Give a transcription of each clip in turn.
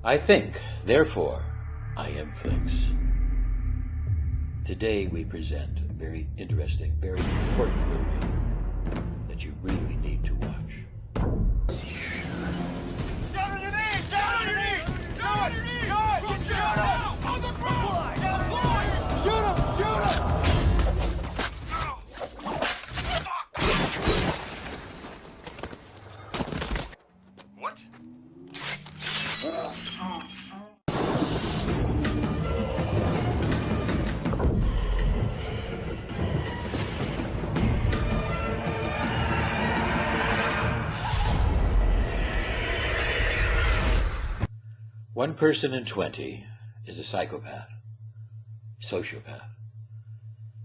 I think, therefore, I am Flix. Today we present a very interesting, very important movie that you really need to watch. Down underneath! Down underneath! Do it! Do it! Shoot him! On the ground! Down underneath! Shoot him! Shoot him! What? One person in 20 is a psychopath, sociopath.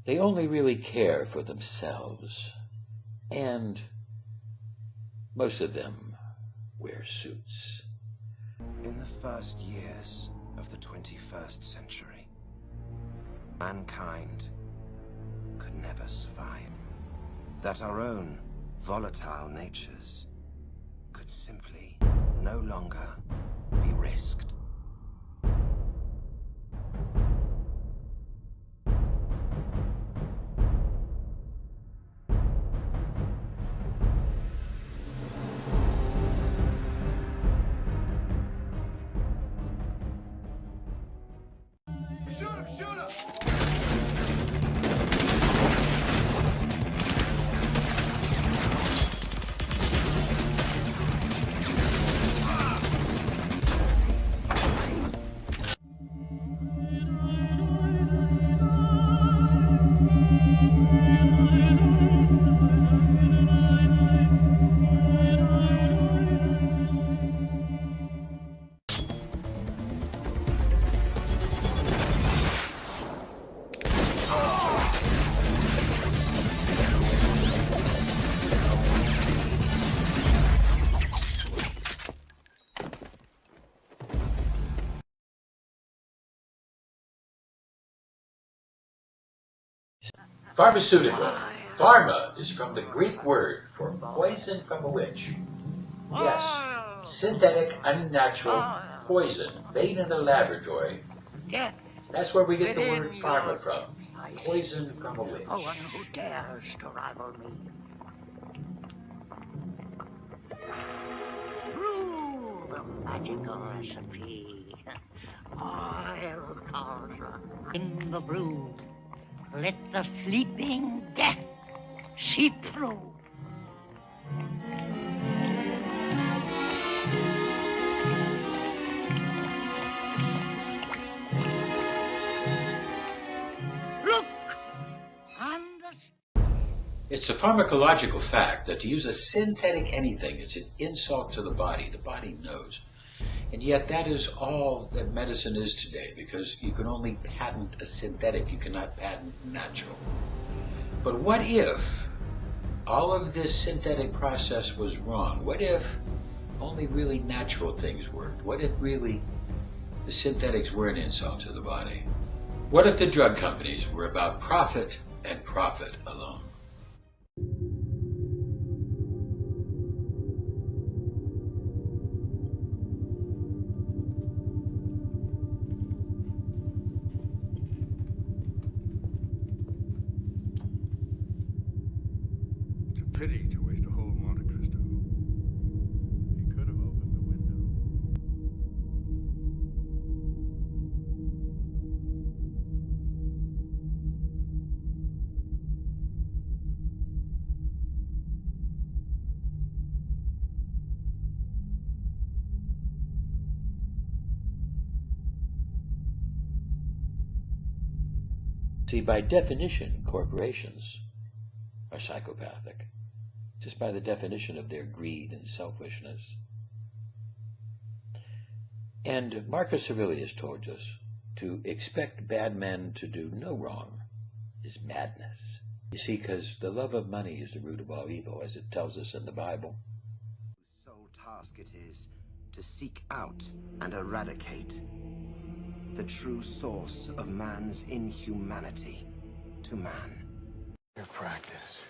They only really care for themselves, and most of them wear suits. In the first years of the 21st century, mankind could never survive. That our own volatile natures could simply no longer be risked. Shoot him! Shoot him! Pharmaceutical. Pharma is from the Greek word for poison from a witch. Yes, synthetic, unnatural poison made in a laboratory. That's where we get the word pharma from. Poison from a witch. No one who dares to rival me. Brew the magical recipe. Oil cauldron in the brew. Let the sleeping death seep through. Look! It's a pharmacological fact that to use a synthetic anything is an insult to the body. The body knows. And yet that is all that medicine is today, because you can only patent a synthetic, you cannot patent natural. But what if all of this synthetic process was wrong? What if only really natural things worked? What if really the synthetics were an insult to the body? What if the drug companies were about profit and profit alone? Pity to waste a whole Monte Cristo. He could have opened the window. See, by definition, corporations are psychopathic, just by the definition of their greed and selfishness. And Marcus Aurelius told us to expect bad men to do no wrong is madness. You see, because the love of money is the root of all evil, as it tells us in the Bible. Whose sole task it is to seek out and eradicate the true source of man's inhumanity to man. Your practice.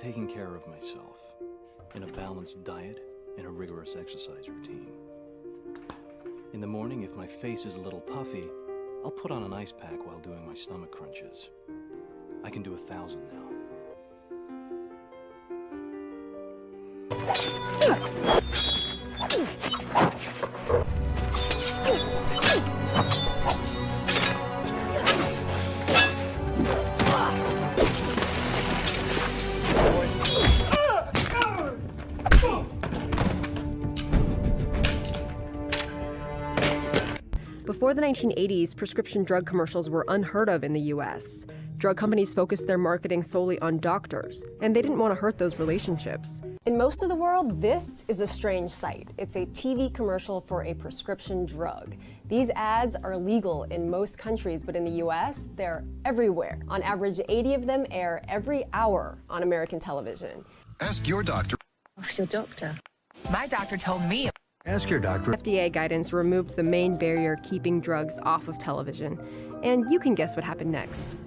taking care of myself in a balanced diet and a rigorous exercise routine. In the morning, if my face is a little puffy, I'll put on an ice pack while doing my stomach crunches. I can do 1,000 now. Before the 1980s, prescription drug commercials were unheard of in the US. Drug companies focused their marketing solely on doctors, and they didn't want to hurt those relationships. In most of the world, this is a strange sight. It's a TV commercial for a prescription drug. These ads are legal in most countries, but in the US, they're everywhere. On average, 80 of them air every hour on American television. Ask your doctor. Ask your doctor. My doctor told me. Ask your doctor. FDA guidance removed the main barrier keeping drugs off of television, and you can guess what happened next.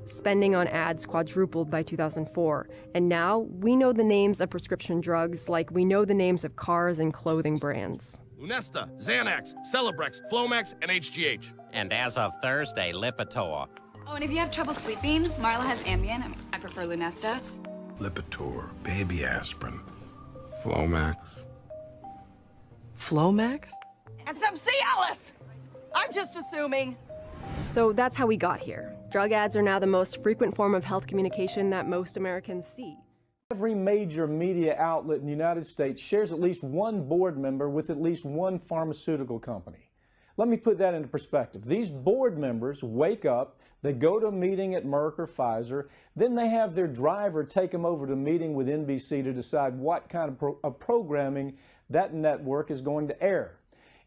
Spending on ads quadrupled by 2004, and now we know the names of prescription drugs like we know the names of cars and clothing brands. Lunesta, Xanax, Celebrex, Flomax, and HGH. And as of Thursday, Lipitor. Oh, and if you have trouble sleeping, Marla has Ambien. I prefer Lunesta. Lipitor, baby aspirin, Flomax. Flomax? And some Cialis! I'm just assuming. So that's how we got here. Drug ads are now the most frequent form of health communication that most Americans see. Every major media outlet in the United States shares at least one board member with at least one pharmaceutical company. Let me put that into perspective. These board members wake up, they go to a meeting at Merck or Pfizer, then they have their driver take them over to a meeting with NBC to decide what kind of programming that network is going to air.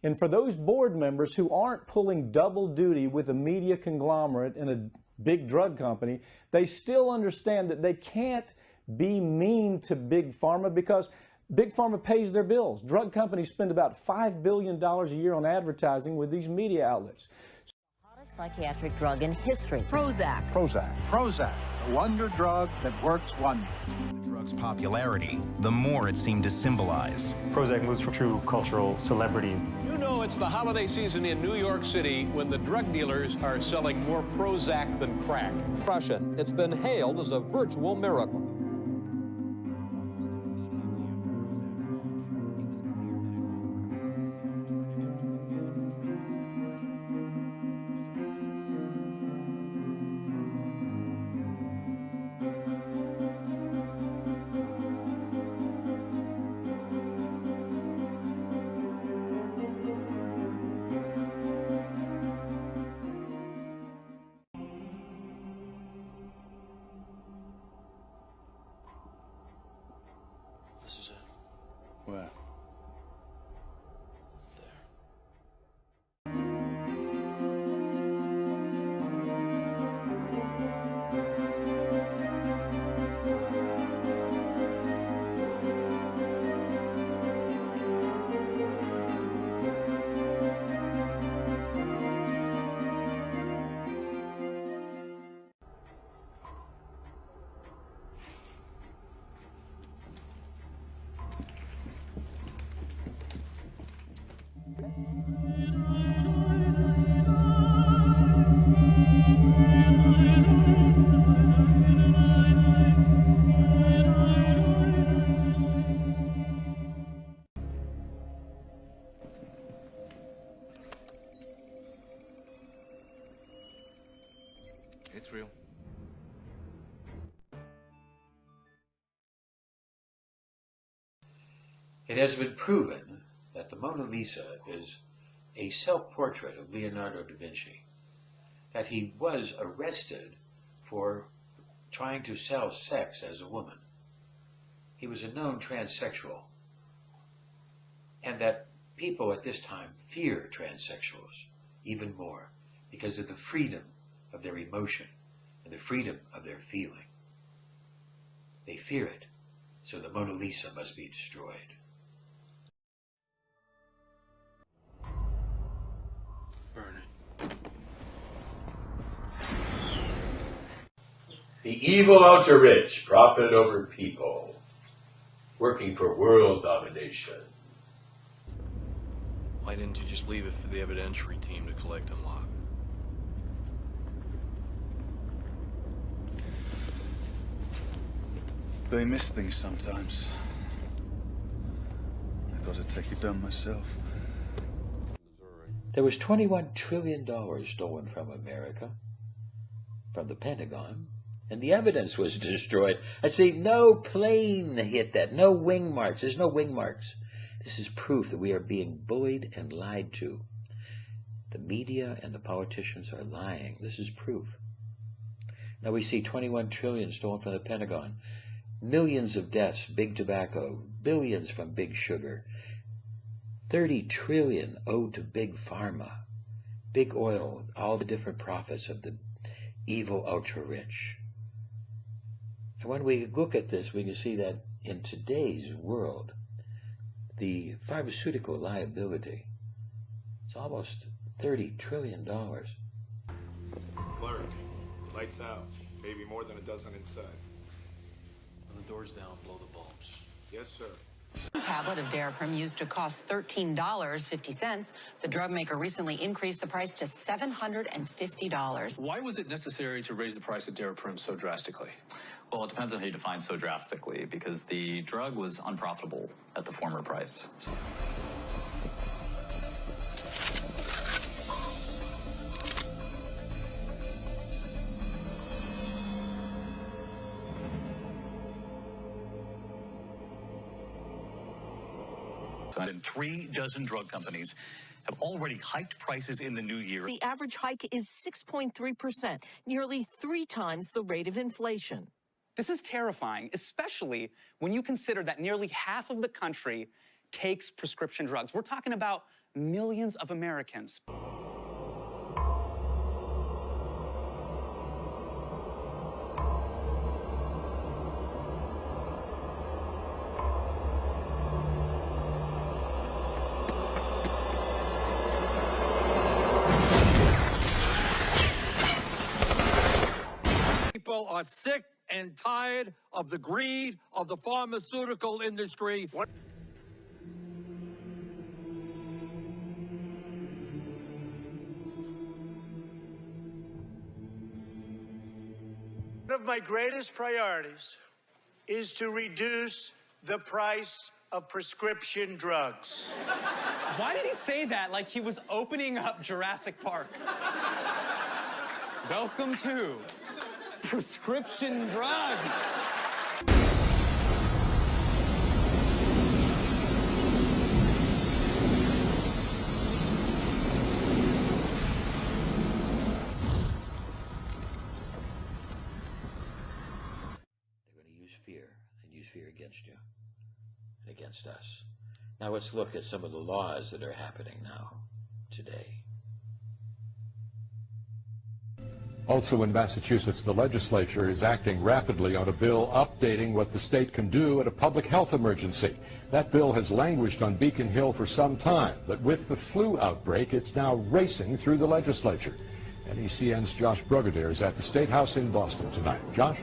And for those board members who aren't pulling double duty with a media conglomerate in a big drug company, they still understand that they can't be mean to Big Pharma because Big Pharma pays their bills. Drug companies spend about $5 billion a year on advertising with these media outlets. Psychiatric drug in history. Prozac. Prozac, a wonder drug that works wonders. The drug's popularity, the more it seemed to symbolize. Prozac moves from true cultural celebrity. You know it's the holiday season in New York City when the drug dealers are selling more Prozac than crack. Russian, it's been hailed as a virtual miracle. This is it. Where? It's real. It has been proven that the Mona Lisa is a self-portrait of Leonardo da Vinci, that he was arrested for trying to sell sex as a woman. He was a known transsexual, and that people at this time fear transsexuals even more because of the freedom of their emotion and the freedom of their feeling. They fear it, so the Mona Lisa must be destroyed. Burn it. The evil ultra-rich profit over people, working for world domination. Why didn't you just leave it for the evidentiary team to collect and lock? They miss things sometimes. I thought I'd take it down myself. There was $21 trillion stolen from America, from the Pentagon, and the evidence was destroyed. I see no plane hit that, no wing marks. There's no wing marks. This is proof that we are being bullied and lied to. The media and the politicians are lying. This is proof. Now we see 21 trillion stolen from the Pentagon. Millions of deaths, big tobacco, billions from big sugar. 30 trillion owed to big pharma, big oil, all the different profits of the evil ultra-rich. And when we look at this, we can see that in today's world, the pharmaceutical liability is almost $30 trillion. Clerk, lights out. Maybe more than a dozen inside. When the door's down, blow the bulbs. Yes, sir. One tablet of Daraprim used to cost $13.50. The drug maker recently increased the price to $750. Why was it necessary to raise the price of Daraprim so drastically? Well, it depends on how you define so drastically, because the drug was unprofitable at the former price. So. And 3 dozen drug companies have already hiked prices in the new year. The average hike is 6.3%, nearly 3 times the rate of inflation. This is terrifying, especially when you consider that nearly half of the country takes prescription drugs. We're talking about millions of Americans. People are sick and tired of the greed of the pharmaceutical industry. One of my greatest priorities is to reduce the price of prescription drugs. Why did he say that like he was opening up Jurassic Park? Welcome to prescription drugs. Against you and against us. Now let's look at some of the laws that are happening now, today. Also in Massachusetts, the legislature is acting rapidly on a bill updating what the state can do at a public health emergency. That bill has languished on Beacon Hill for some time, but with the flu outbreak, it's now racing through the legislature. NECN's Josh Brugadier is at the State House in Boston tonight. Josh?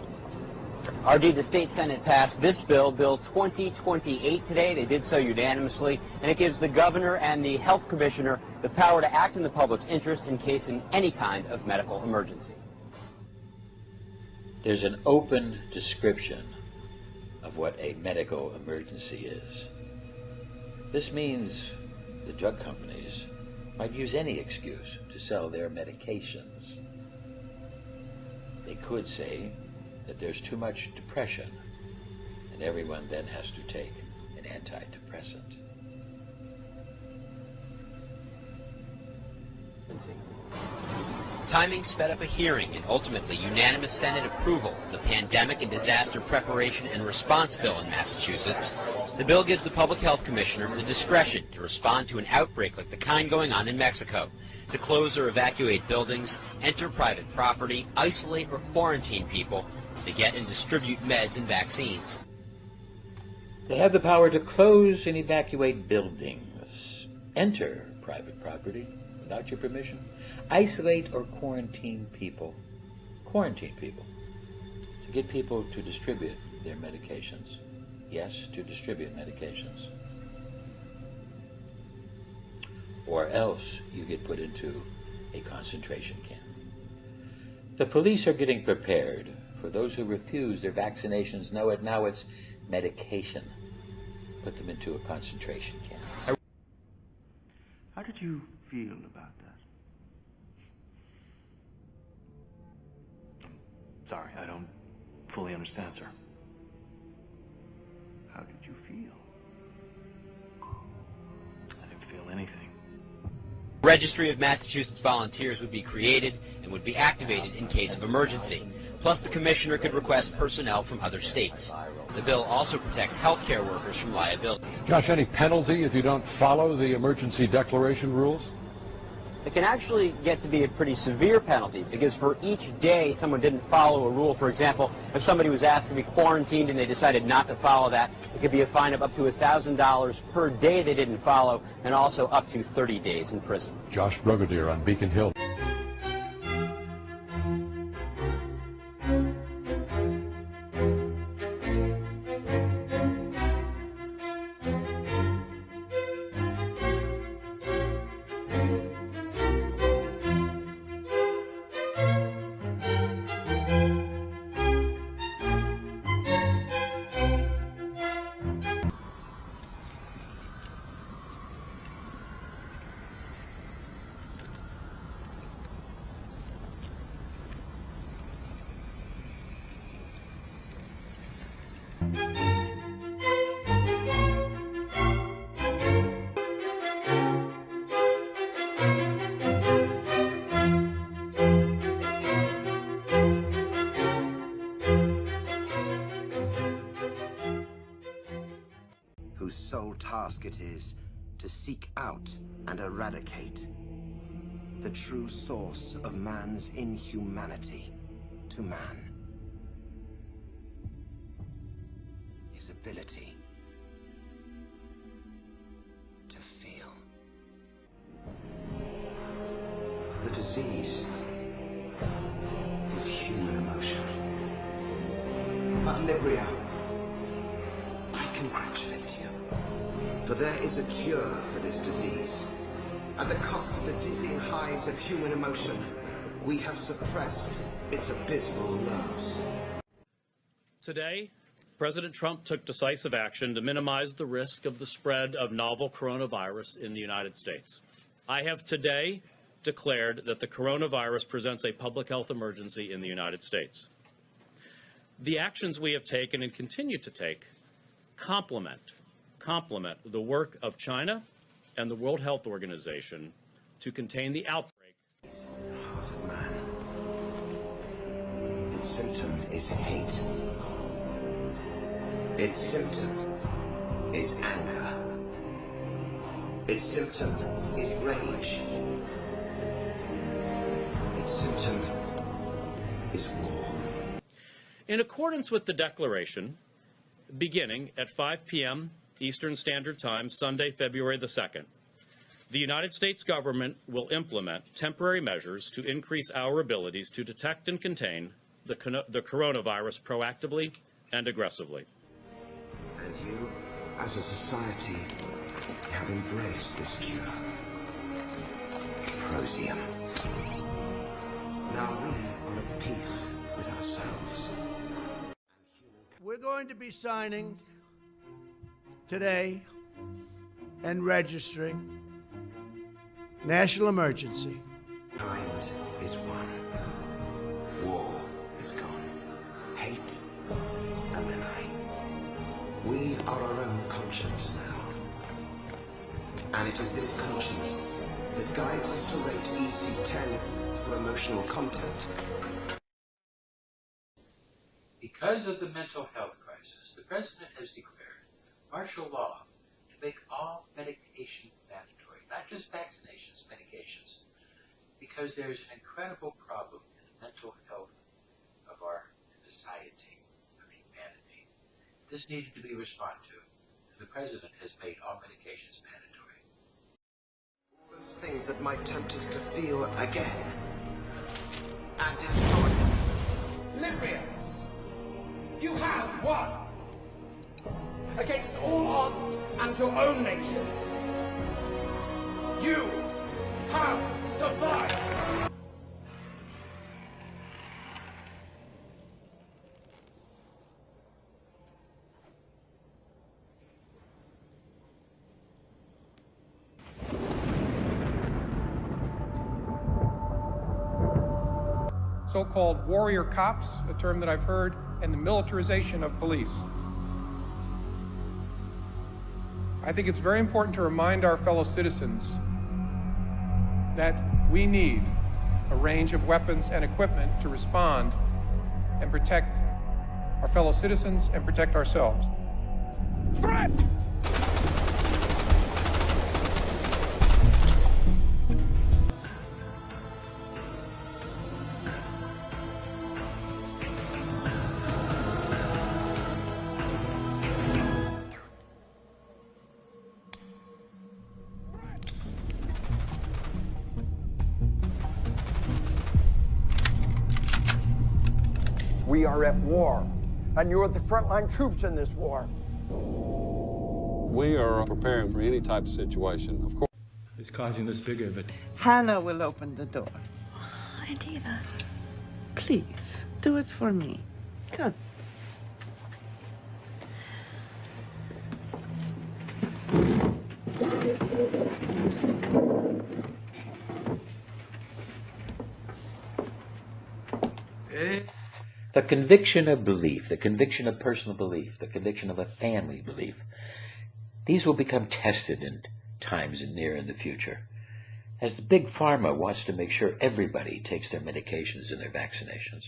RD, the state Senate passed this bill, Bill 2028 today. They did so unanimously, and it gives the governor and the health commissioner the power to act in the public's interest in case in any kind of medical emergency. There's an open description of what a medical emergency is. This means the drug companies might use any excuse to sell their medications. They could say that there's too much depression, and everyone then has to take an antidepressant. Timing sped up a hearing and ultimately unanimous Senate approval of the Pandemic and Disaster Preparation and Response Bill in Massachusetts. The bill gives the Public Health Commissioner the discretion to respond to an outbreak like the kind going on in Mexico, to close or evacuate buildings, enter private property, isolate or quarantine people, to get and distribute meds and vaccines. They have the power to close and evacuate buildings, enter private property without your permission, isolate or quarantine people. Quarantine people. to get people to distribute their medications. Yes, to distribute medications. Or else you get put into a concentration camp. The police are getting prepared for those who refuse their vaccinations. Know it now, it's medication. Put them into a concentration camp. How did you feel about that? Sorry, I don't fully understand, sir. How did you feel? I didn't feel anything. A registry of Massachusetts volunteers would be created and would be activated in case of emergency. Plus, the commissioner could request personnel from other states. The bill also protects healthcare workers from liability. Josh, any penalty if you don't follow the emergency declaration rules? It can actually get to be a pretty severe penalty, because for each day someone didn't follow a rule, for example, if somebody was asked to be quarantined and they decided not to follow that, it could be a fine of up to $1,000 per day they didn't follow, and also up to 30 days in prison. Josh Brigadier on Beacon Hill. Whose sole task it is to seek out and eradicate the true source of man's inhumanity to man. His ability to feel. The disease is human emotion. But Libria, I congratulate you, for there is a cure for this disease. At the cost of the dizzying highs of human emotion, we have suppressed its abysmal lows. Today, President Trump took decisive action to minimize the risk of the spread of novel coronavirus in the United States. I have today declared that the coronavirus presents a public health emergency in the United States. The actions we have taken and continue to take complement the work of China and the World Health Organization to contain the outbreak. Heart of man. Its symptom is hate. Its symptom is anger. Its symptom is rage. Its symptom is war. In accordance with the declaration, beginning at 5 p.m. Eastern Standard Time, Sunday, February the 2nd, the United States government will implement temporary measures to increase our abilities to detect and contain the coronavirus proactively and aggressively. And you, as a society, have embraced this cure. Prosium. Now we are at peace with ourselves. We're going to be signing today and registering national emergency. Kind is won. War is gone. Hate a memory. We are our own conscience now. And it is this conscience that guides us to rate EC10 for emotional content. Because of the mental health crisis, the President has declared martial law to make all medication mandatory, not just vaccinations, medications, because there's an incredible problem in the mental health of our society, of humanity. This needed to be responded to, and the President has made all medications mandatory. All those things that might tempt us to feel again and destroy them. Librians! You have won! Against all odds and your own natures. You have survived! So-called warrior cops, a term that I've heard, and the militarization of police. I think it's very important to remind our fellow citizens that we need a range of weapons and equipment to respond and protect our fellow citizens and protect ourselves. Threat! We are at war, and you're the frontline troops in this war. We are preparing for any type of situation, of course. It's causing this bigger of it. Hannah will open the door. Aunt Eva. Please, do it for me. Good. The conviction of belief, the conviction of personal belief, the conviction of a family belief, these will become tested in times near in the future, as the big pharma wants to make sure everybody takes their medications and their vaccinations.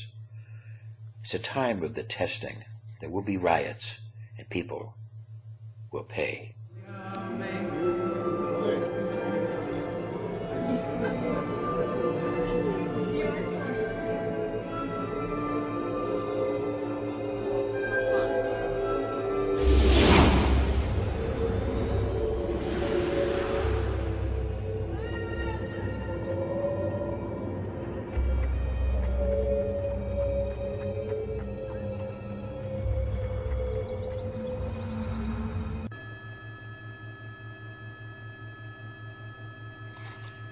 It's a time of the testing. There will be riots, and people will pay.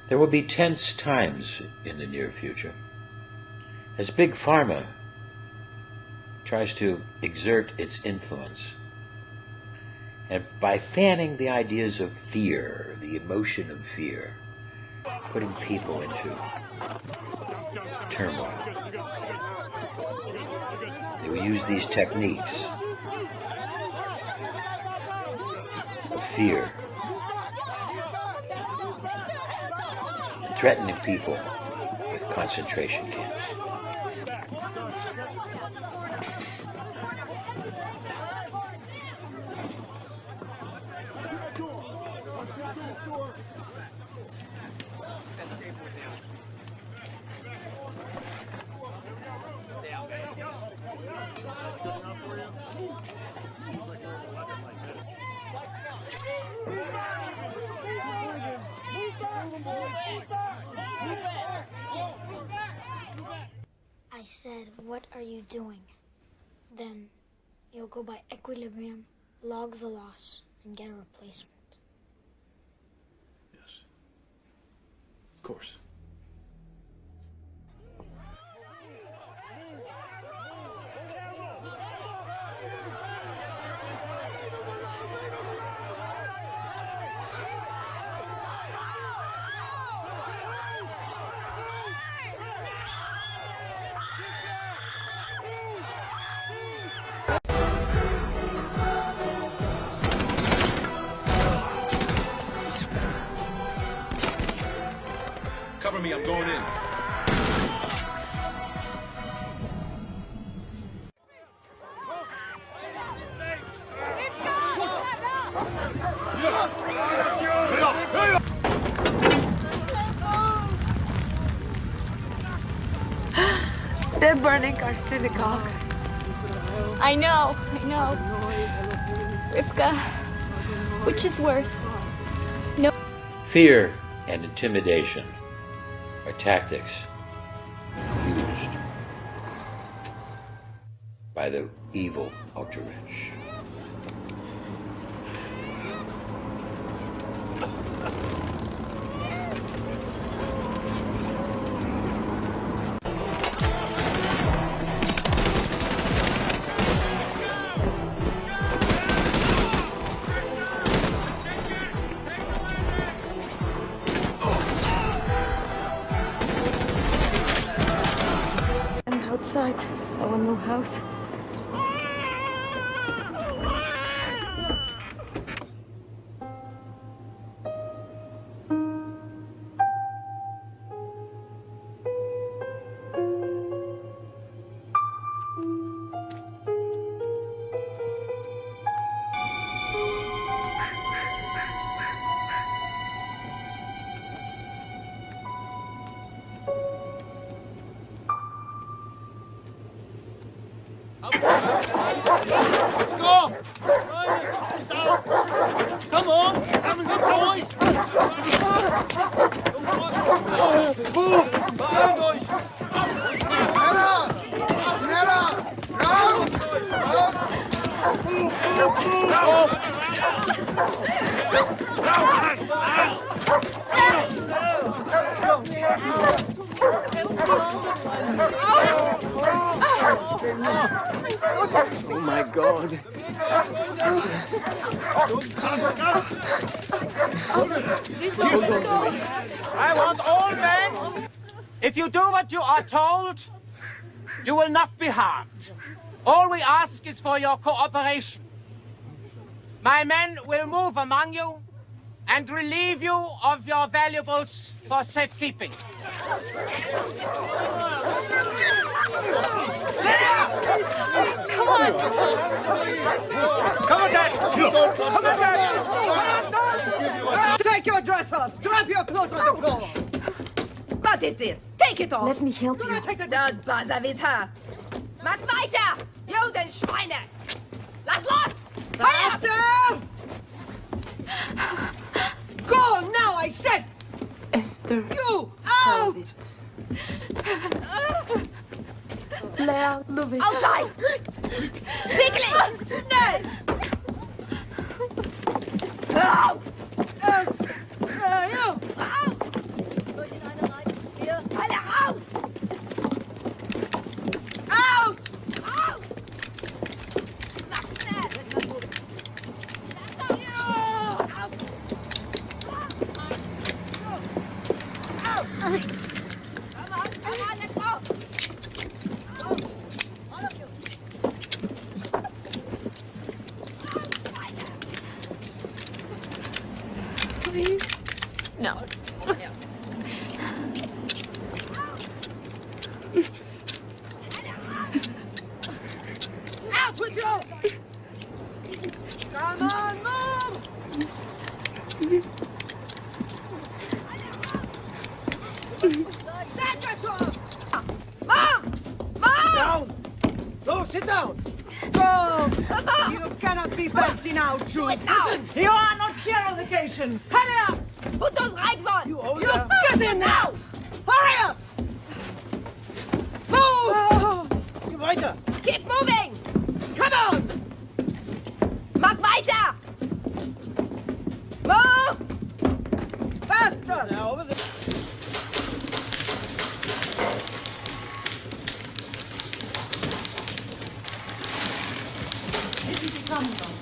There will be tense times in the near future as Big Pharma tries to exert its influence, and by fanning the ideas of fear, the emotion of fear, putting people into turmoil. They will use these techniques of fear, threatening people with concentration camps. I said, what are you doing? Then you'll go by equilibrium, log the loss, and get a replacement. Yes. Of course. Cover me, I'm going in. They're burning our synagogue. I know. Rivka, which is worse? No. Fear and intimidation are tactics used by the evil ultra-rich. I'm outside our new house. Let's go! Get down! Come on! Have a good boy! Move! Beeilt euch! Schneller! Schneller! Raus! Raus! Move! Oh my God. Hold on to me. I want all men. If you do what you are told, you will not be harmed. All we ask is for your cooperation. My men will move among you and relieve you of your valuables for safekeeping. Come on! Come on, Dad! Come on, Dad! Take your dress off! Drop your clothes on the floor! What is this? Take it off! Let me help you. Don't bother with her! Mach weiter! Judenschweine! Lass los! Faster! Go now, I said! Esther. You out! Lea Ludwig. Outside! Quickly! Schnell! Raus! Out! You! Raus! Durch in eine Reihe. Hier, alle raus! Out! Raus! Mach schnell! Come on, let's go! All of you! Please? No. Out with you! Come on, move! Mom! Mom! Down! Go, sit down! Go! You cannot be fancy now, Jews! You are not here on vacation! Come here! Put those rags on! You get in now! Hurry up! Move! Geh weiter! Keep moving! Come on! Mach weiter! Move! Faster! Wissen Sie kommen, Gonzalo.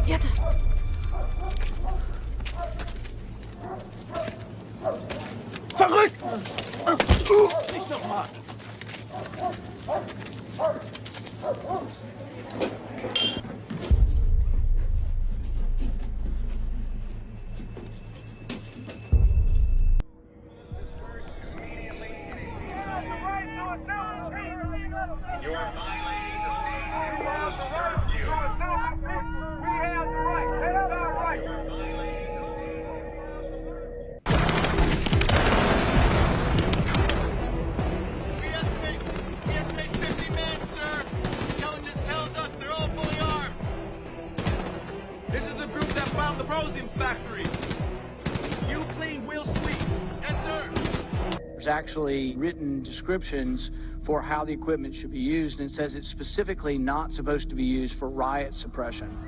Bitte. Verrückt! Nicht nochmal! corrosion factories. You clean, we'll sweep. Yes, sir. There's actually written descriptions for how the equipment should be used, and it says it's specifically not supposed to be used for riot suppression.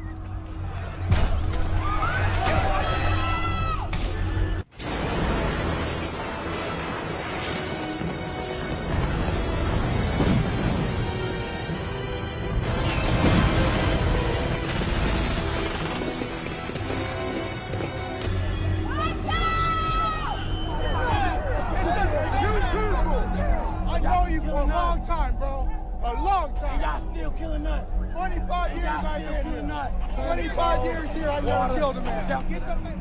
I know you for a long time, bro. A long time. Y'all still killing us. 25 years I've been here. 25 years here, I never killed a man.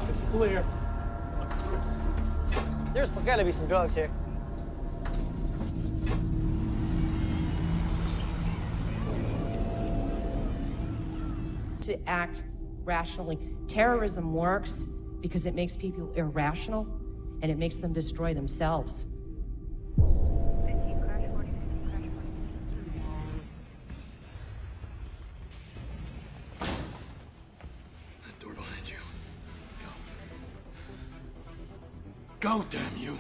It's clear. There's gotta be some drugs here. To act rationally. Terrorism works because it makes people irrational and it makes them destroy themselves. That door behind you. Go, damn you.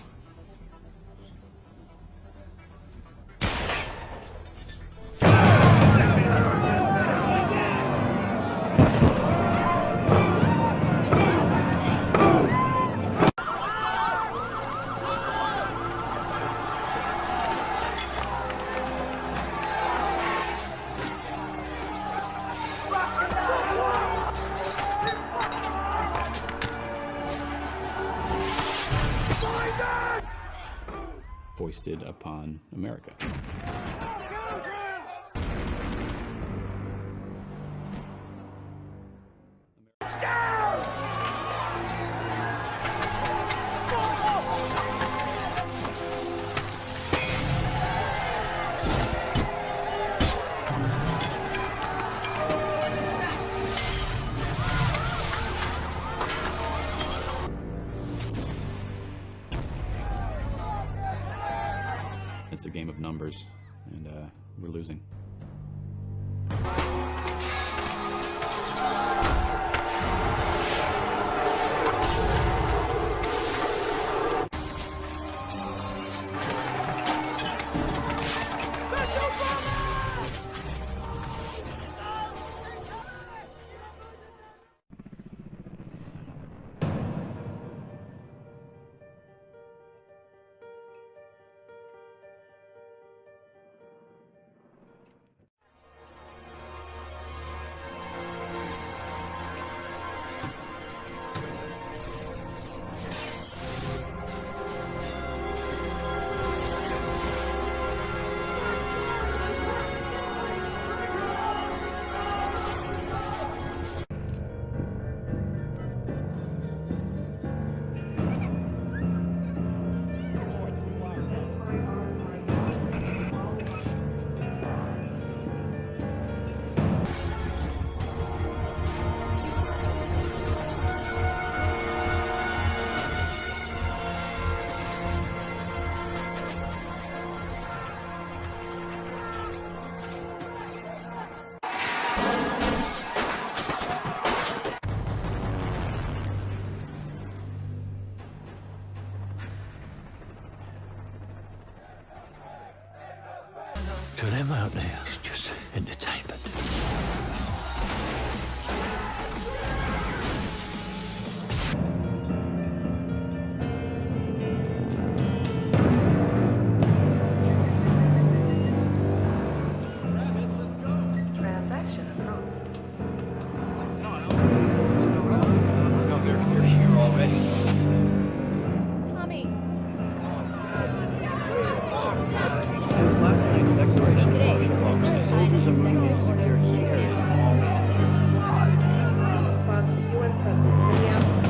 Foisted upon America. It's a game of numbers, and we're losing. To them out there, it's just entertainment. Transaction approved. No, they're here already. Tommy. Since last night's declaration of martial law, the soldiers are moving in to secure key areas of all In response to UN presence in Minneapolis.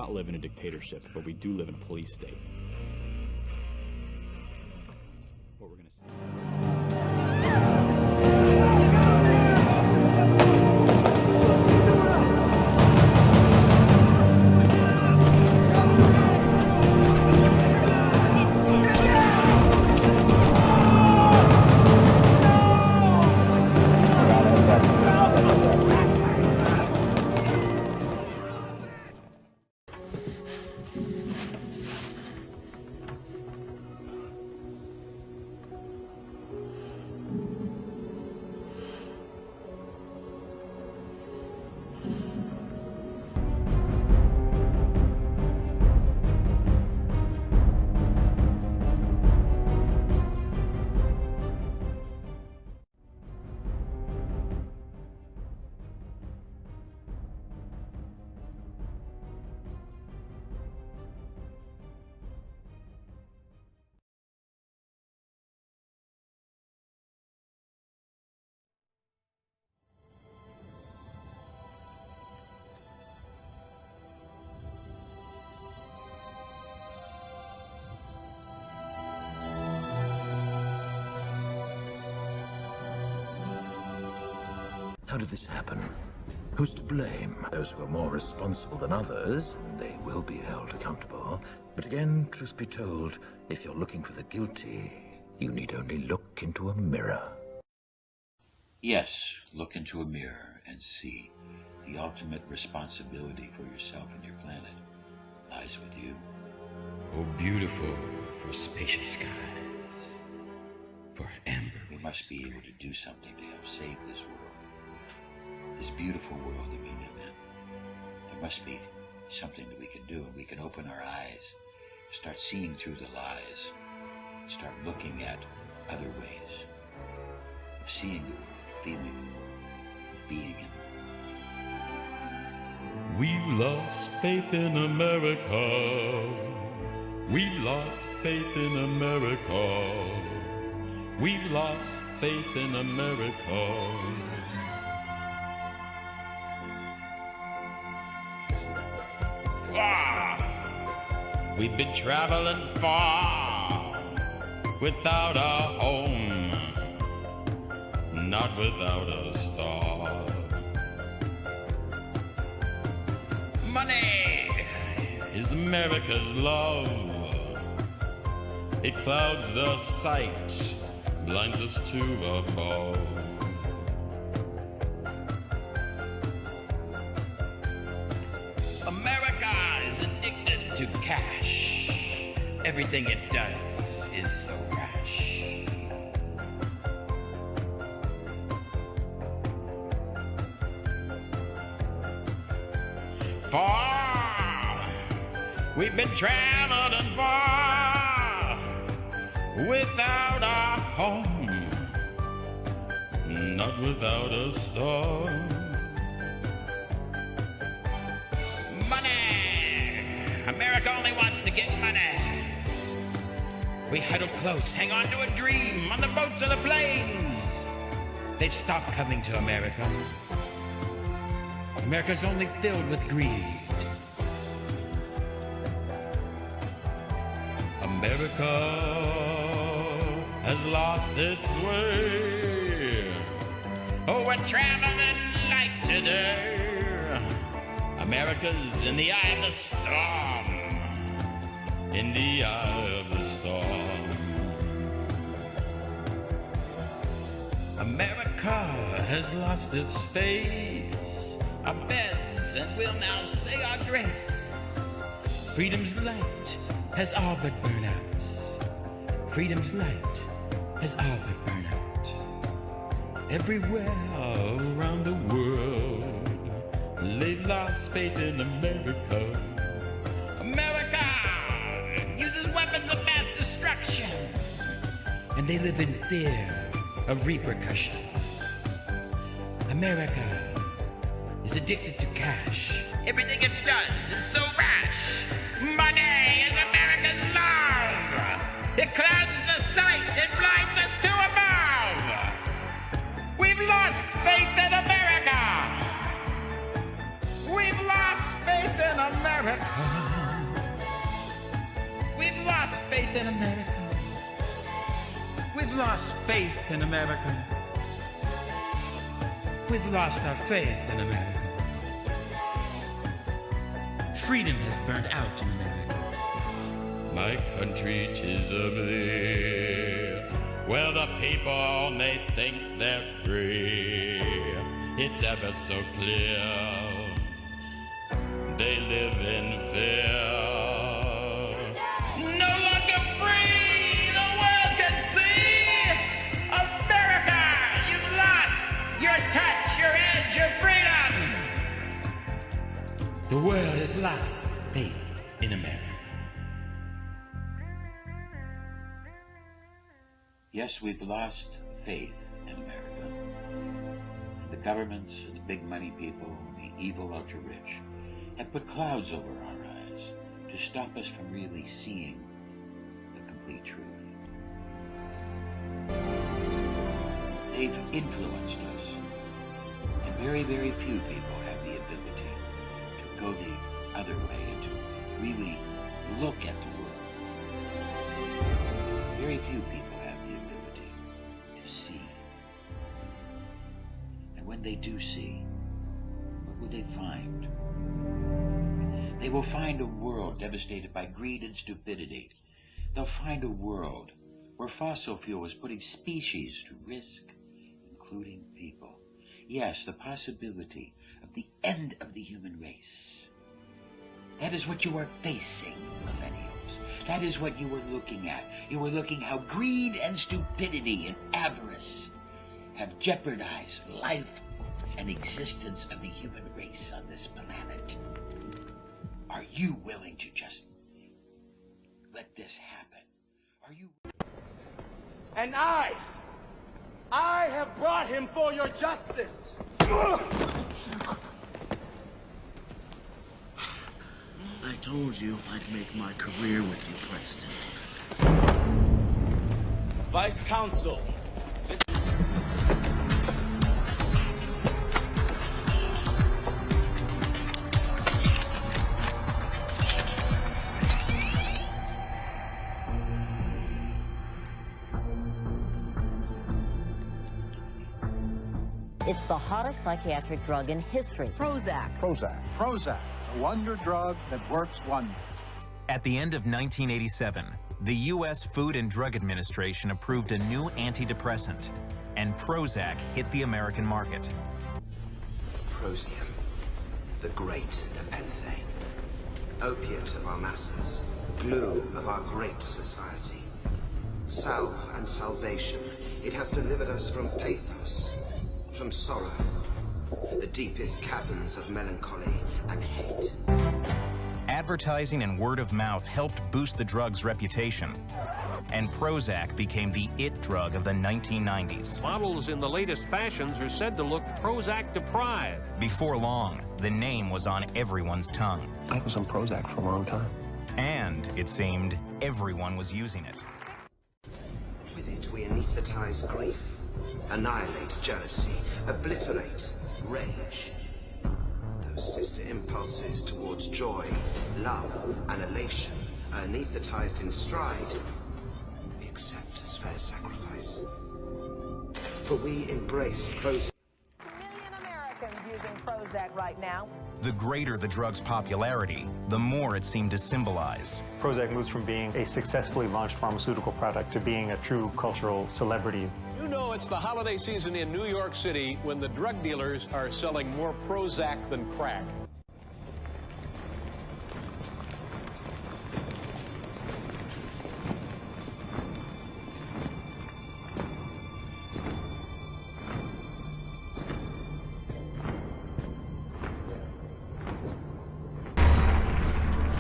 not live in a dictatorship, but we do live in a police state. What we're going to see. How did this happen? Who's to blame? Those who are more responsible than others, they will be held accountable. But again, truth be told, if you're looking for the guilty, you need only look into a mirror. Yes, look into a mirror and see the ultimate responsibility for yourself and your planet lies with you. Oh, beautiful for spacious skies, for amber. We must be able to do something to help save this world. This beautiful world that we live in. There must be something that we can do, and we can open our eyes, start seeing through the lies, start looking at other ways of seeing the world, feeling the world, being in it. We've lost faith in America. We've lost faith in America. We've lost faith in America. We've been traveling far without a home, not without a star. Money is America's love. It clouds the sight, blinds us to above. America is addicted to cash. Everything it does is so rash. Far, we've been traveling far without a home, not without a star. America only wants to get money. We huddle close, hang on to a dream on the boats or the planes. They've stopped coming to America. America's only filled with greed. America has lost its way. Oh, we're traveling light today. America's in the eye of the storm, in the eye of the storm. America has lost its face, our beds, and we'll now say our grace. Freedom's light has all but burned out. Freedom's light has all but burned out. Everywhere around the world, they've lost faith in America. America uses weapons of mass destruction, and they live in fear of repercussion. America is addicted to cash. Everything it does is so rash. Money is America's love. It clouds the sight, it blinds us to above. We've lost faith in America. We've lost faith in America. faith in America. We've lost faith in America. We've lost our faith in America. Freedom has burnt out in America. My country, 'tis of thee, where the people may think they're free. It's ever so clear they live in fear. No longer free, the world can see. America, you've lost your touch, your edge, your freedom. The world has lost faith in America. Yes, we've lost faith in America. The governments and the big money people and the evil ultra-rich have put clouds over our eyes to stop us from really seeing the complete truth. They've influenced us, and very, very few people have the ability to go the other way and to really look at the world. Very few people have the ability to see. And when they do see, what will they find? They will find a world devastated by greed and stupidity. They'll find a world where fossil fuel is putting species to risk, including people. Yes, the possibility of the end of the human race. That is what you are facing, millennials. That is what you were looking at. You were looking how greed and stupidity and avarice have jeopardized life and existence of the human race on this planet. Are you willing to just let this happen? Are you? And I have brought him for your justice. I told you I'd make my career with you, Preston. Vice Counsel, this is... It's the hottest psychiatric drug in history. Prozac. Prozac. Prozac, a wonder drug that works wonders. At the end of 1987, the U.S. Food and Drug Administration approved a new antidepressant, and Prozac hit the American market. Prosium, the great nepenthe, opiate of our masses, glue of our great society. Salve and salvation, it has delivered us from pathos, from sorrow, the deepest chasms of melancholy and hate. Advertising and word of mouth helped boost the drug's reputation, and Prozac became the it drug of the 1990s. Models in the latest fashions are said to look Prozac deprived. Before long, the name was on everyone's tongue. I was on Prozac for a long time. And, it seemed, everyone was using it. With it, we anesthetize grief, annihilate jealousy, obliterate rage. Those sister impulses towards joy, love, and elation are anesthetized in stride. We accept as fair sacrifice. For we embrace Prozac. Americans using Prozac right now. The greater the drug's popularity, the more it seemed to symbolize. Prozac moves from being a successfully launched pharmaceutical product to being a true cultural celebrity. You know it's the holiday season in New York City when the drug dealers are selling more Prozac than crack.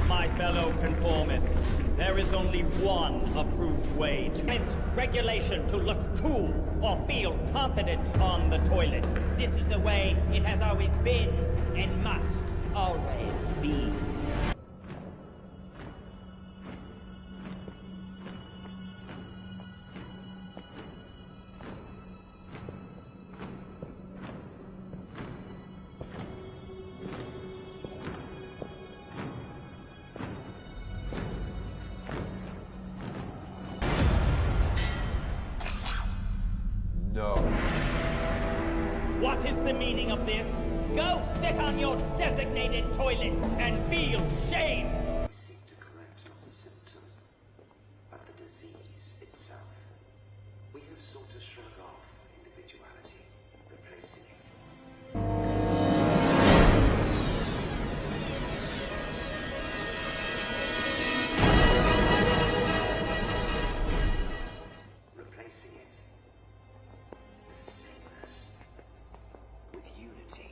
My fellow conformists, there is only one approved way to against regulation to look cool or feel confident on the toilet. This is the way it has always been and must always be. What is the meaning of this? Go sit on your designated toilet and feel shame! We seek to correct not the symptom, but the disease itself. We have sought to shrug off individuality, replacing it. Replacing it with sameness, with unity.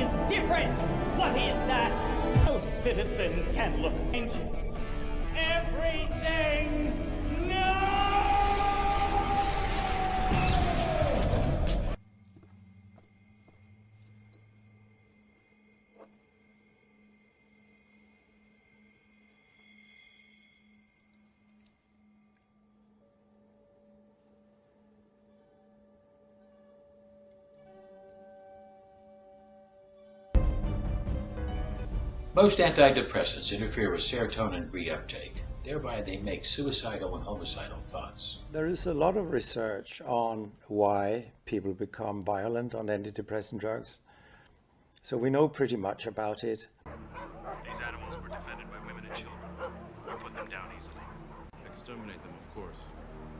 Is different! What is that? No citizen can look anxious. Everything! No! Most antidepressants interfere with serotonin reuptake. Thereby, they make suicidal and homicidal thoughts. There is a lot of research on why people become violent on antidepressant drugs. So we know pretty much about it. These animals were defended by women and children. We put them down easily. Exterminate them, of course.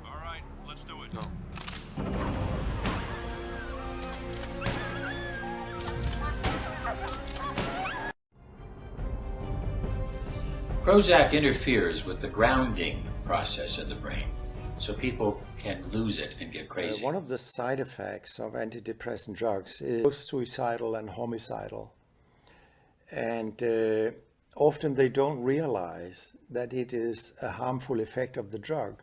All right, let's do it. No. Prozac interferes with the grounding process in the brain, so people can lose it and get crazy. One of the side effects of antidepressant drugs is both suicidal and homicidal. And often they don't realize that it is a harmful effect of the drug.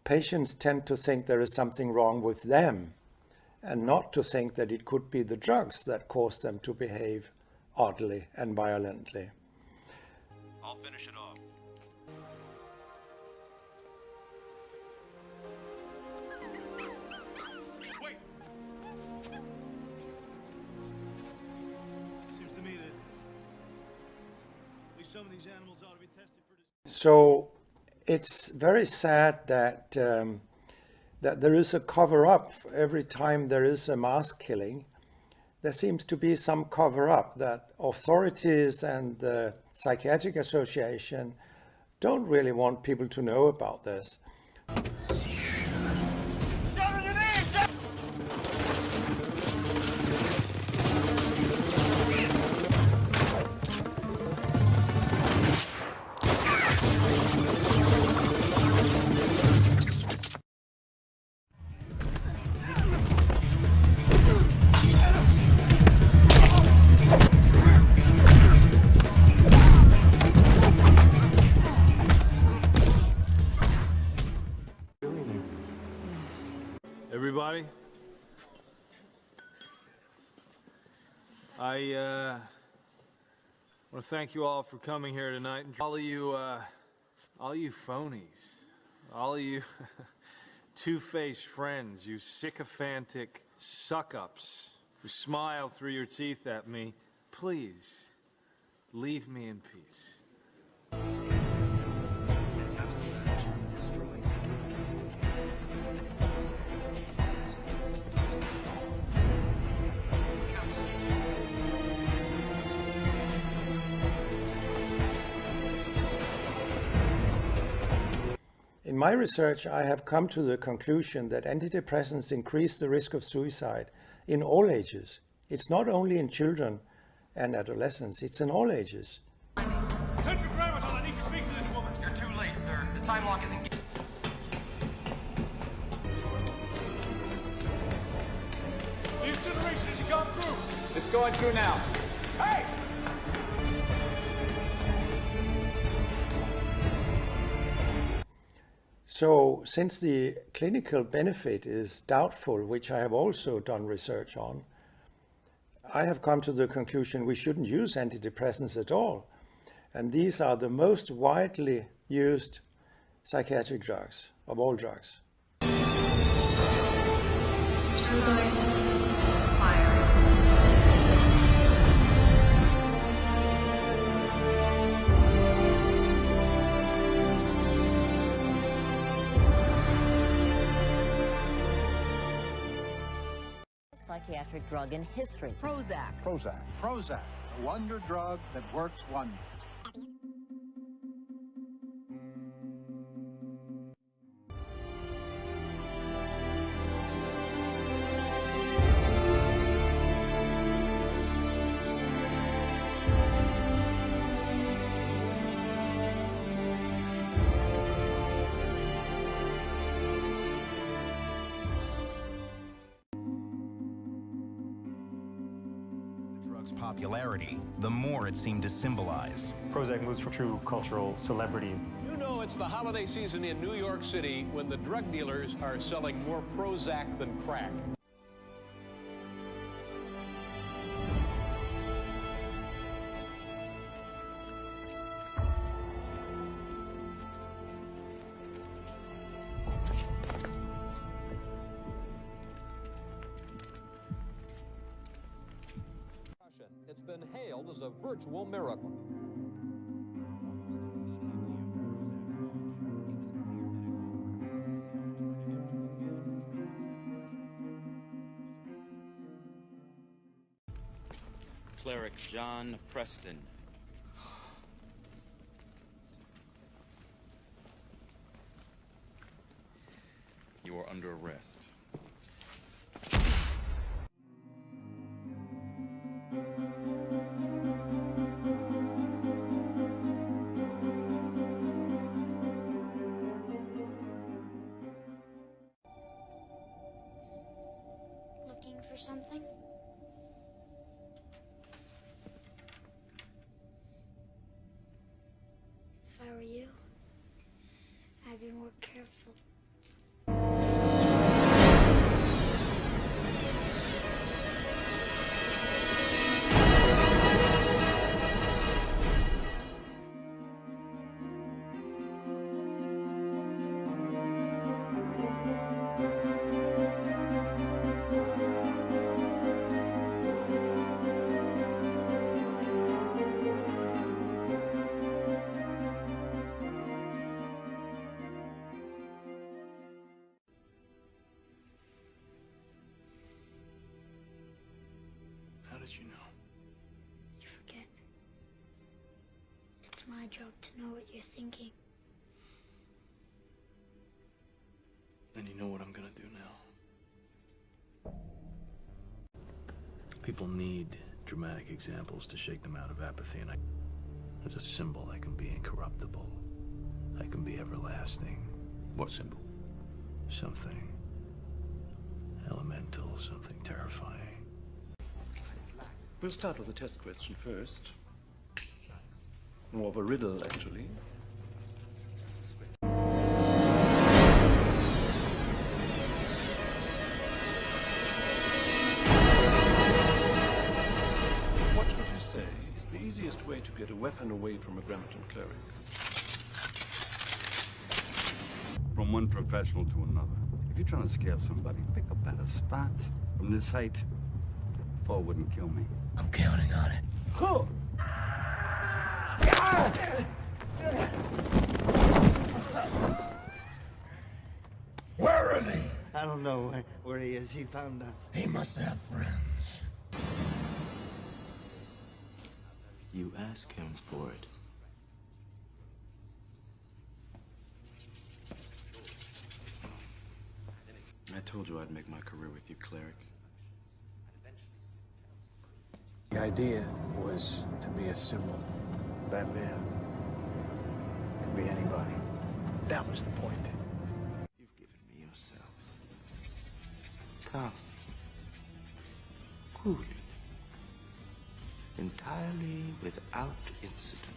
Patients tend to think there is something wrong with them and not to think that it could be the drugs that cause them to behave oddly and violently. I'll finish it off. Wait! Seems to me that at least some of these animals ought to be tested for this. So it's very sad that that there is a cover-up every time there is a mass killing. There seems to be some cover-up that authorities and the Psychiatric Association don't really want people to know about this. Everybody, I want to thank you all for coming here tonight. And all you phonies, all you two-faced friends, you sycophantic suck-ups who smile through your teeth at me, please leave me in peace. In my research, I have come to the conclusion that antidepressants increase the risk of suicide in all ages. It's not only in children and adolescents, it's in all ages. 10 for Grammaton, I need to speak to this woman. You're too late, sir. The time lock is engaged. The incineration hasn't gone through. It's going through now. Hey! So since the clinical benefit is doubtful, which I have also done research on, I have come to the conclusion we shouldn't use antidepressants at all. And these are the most widely used psychiatric drugs of all drugs. Fire. psychiatric drug in history. Prozac. Prozac. Prozac, a wonder drug that works wonders. Popularity, the more it seemed to symbolize. Prozac moves from true cultural celebrity. You know it's the holiday season in New York City when the drug dealers are selling more Prozac than crack. It's been hailed as a virtual miracle. Cleric John Preston. You are under arrest. Looking for something? If I were you, I'd be more careful. How did you know? You forget. It's my job to know what you're thinking. Then you know what I'm gonna do now. People need dramatic examples to shake them out of apathy, and there's a symbol that can be incorruptible. That can be everlasting. What symbol? Something elemental, something terrifying. We'll start with a test question first. More of a riddle, actually. What would you say is the easiest way to get a weapon away from a Bremerton cleric? From one professional to another. If you're trying to scare somebody, pick a better spot. From this height, the foe wouldn't kill me. I'm counting on it. Huh. Where is he? I don't know where he is. He found us. He must have friends. You ask him for it. I told you I'd make my career with you, cleric. The idea was to be a symbol. Batman could be anybody. That was the point. You've given me yourself. Calm. Cool. Entirely without incident.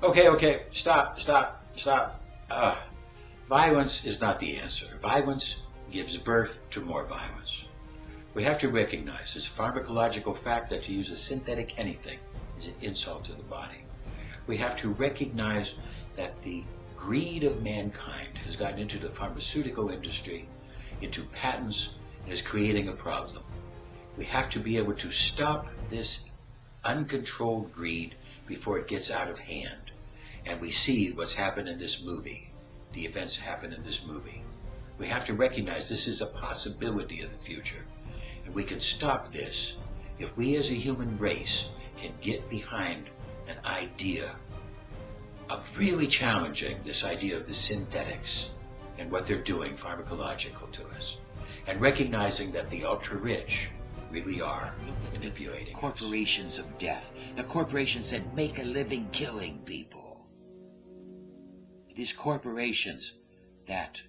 Okay, stop. Violence is not the answer. Violence gives birth to more violence. We have to recognize this pharmacological fact that to use a synthetic anything is an insult to the body. We have to recognize that the greed of mankind has gotten into the pharmaceutical industry, into patents, and is creating a problem. We have to be able to stop this uncontrolled greed before it gets out of hand. And we see what's happened in this movie. The events happen in this movie. We have to recognize this is a possibility of the future. And we can stop this if we as a human race can get behind an idea of really challenging this idea of the synthetics and what they're doing pharmacological to us. And recognizing that the ultra-rich really are manipulating corporations of death. The corporations that make a living killing people. These corporations that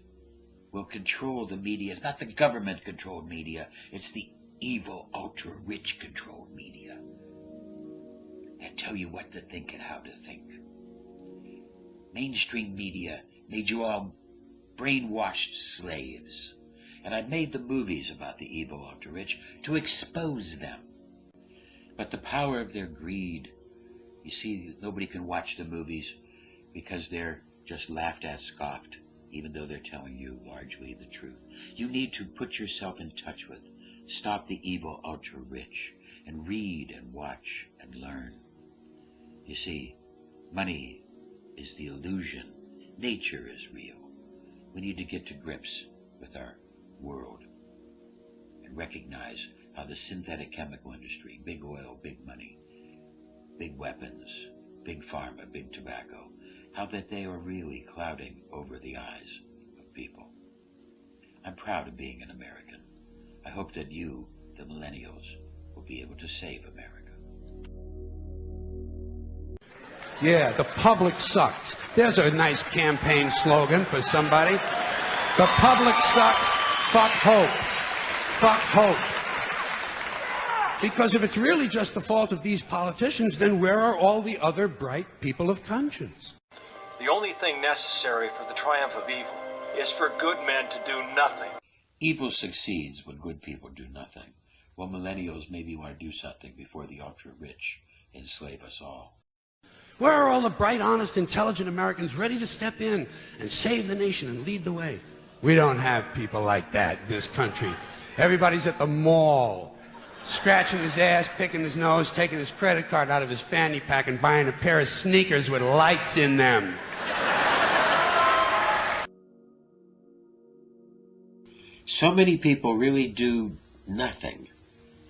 will control the media. It's not the government-controlled media. It's the evil, ultra-rich controlled media that tell you what to think and how to think. Mainstream media made you all brainwashed slaves. And I made the movies about the evil ultra-rich to expose them. But the power of their greed, you see, nobody can watch the movies because they're just laughed at, scoffed, even though they're telling you largely the truth. You need to put yourself in touch with, stop the evil ultra-rich, and read and watch and learn. You see, money is the illusion. Nature is real. We need to get to grips with our world and recognize how the synthetic chemical industry, big oil, big money, big weapons, big pharma, big tobacco, how that they are really clouding over the eyes of people. I'm proud of being an American. I hope that you, the millennials, will be able to save America. Yeah, the public sucks. There's a nice campaign slogan for somebody. The public sucks. Fuck hope. Fuck hope. Because if it's really just the fault of these politicians, then where are all the other bright people of conscience? The only thing necessary for the triumph of evil is for good men to do nothing. Evil succeeds when good people do nothing. Well, millennials maybe want to do something before the ultra-rich enslave us all. Where are all the bright, honest, intelligent Americans ready to step in and save the nation and lead the way? We don't have people like that in this country. Everybody's at the mall, scratching his ass, picking his nose, taking his credit card out of his fanny pack and buying a pair of sneakers with lights in them. So many people really do nothing.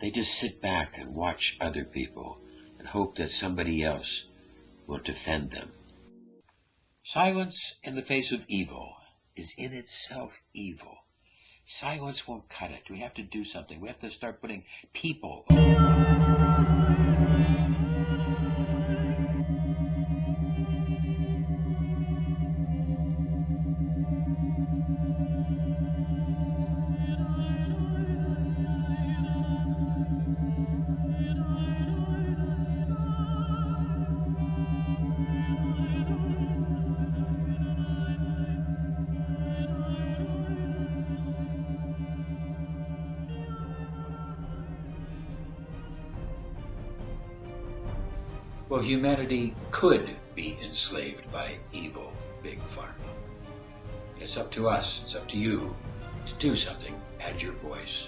They just sit back and watch other people and hope that somebody else will defend them. Silence in the face of evil is in itself evil. Silence won't cut it. We have to do something. We have to start putting people Well, humanity could be enslaved by evil big pharma. It's up to us, it's up to you to do something. Add your voice.